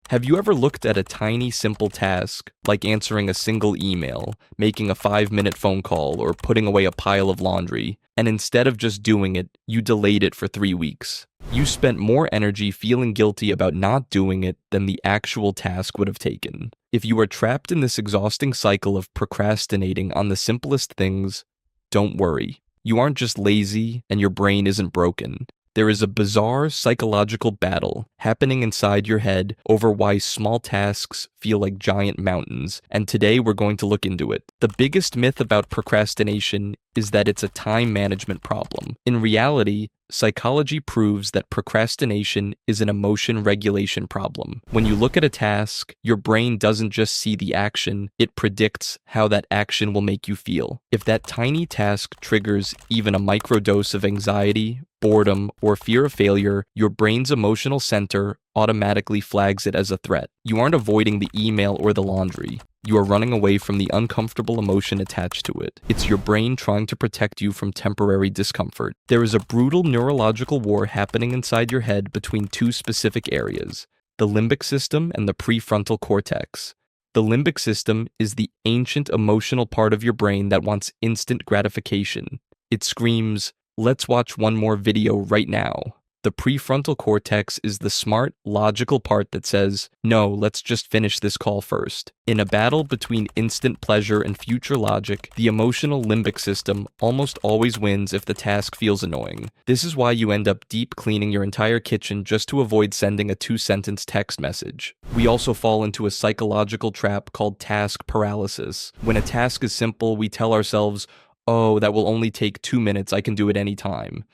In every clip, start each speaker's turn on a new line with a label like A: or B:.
A: Have you ever looked at a tiny, simple task, like answering a single email, making a 5-minute phone call, or putting away a pile of laundry, and instead of just doing it, you delayed it for 3 weeks? You spent more energy feeling guilty about not doing it than the actual task would have taken. If you are trapped in this exhausting cycle of procrastinating on the simplest things, don't worry. You aren't just lazy, and your brain isn't broken. There is a bizarre psychological battle happening inside your head over why small tasks feel like giant mountains, and today we're going to look into it. The biggest myth about procrastination is that it's a time management problem. In reality, psychology proves that procrastination is an emotion regulation problem. When you look at a task, your brain doesn't just see the action, it predicts how that action will make you feel. If that tiny task triggers even a microdose of anxiety, boredom, or fear of failure, your brain's emotional center automatically flags it as a threat. You aren't avoiding the email or the laundry. You are running away from the uncomfortable emotion attached to it. It's your brain trying to protect you from temporary discomfort. There is a brutal neurological war happening inside your head between two specific areas, the limbic system and the prefrontal cortex. The limbic system is the ancient emotional part of your brain that wants instant gratification. It screams, "Let's watch one more video right now." The prefrontal cortex is the smart, logical part that says, "No, let's just finish this call first." In a battle between instant pleasure and future logic, the emotional limbic system almost always wins if the task feels annoying. This is why you end up deep cleaning your entire kitchen just to avoid sending a 2-sentence text message. We also fall into a psychological trap called task paralysis. When a task is simple, we tell ourselves, "Oh, that will only take 2 minutes, I can do it anytime."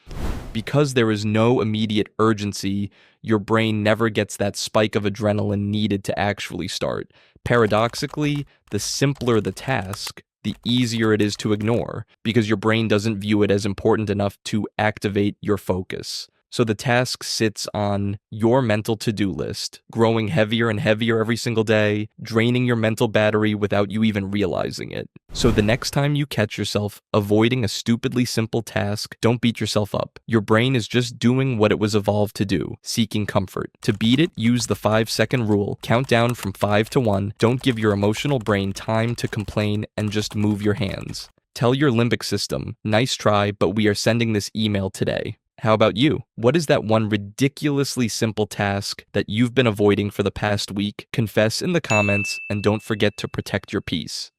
A: Because there is no immediate urgency, your brain never gets that spike of adrenaline needed to actually start. Paradoxically, the simpler the task, the easier it is to ignore, because your brain doesn't view it as important enough to activate your focus. So the task sits on your mental to-do list, growing heavier and heavier every single day, draining your mental battery without you even realizing it. So the next time you catch yourself avoiding a stupidly simple task, don't beat yourself up. Your brain is just doing what it was evolved to do, seeking comfort. To beat it, use the 5-second rule. Count down from 5 to 1. Don't give your emotional brain time to complain and just move your hands. Tell your limbic system, "Nice try, but we are sending this email today." How about you? What is that one ridiculously simple task that you've been avoiding for the past week? Confess in the comments, and don't forget to protect your peace.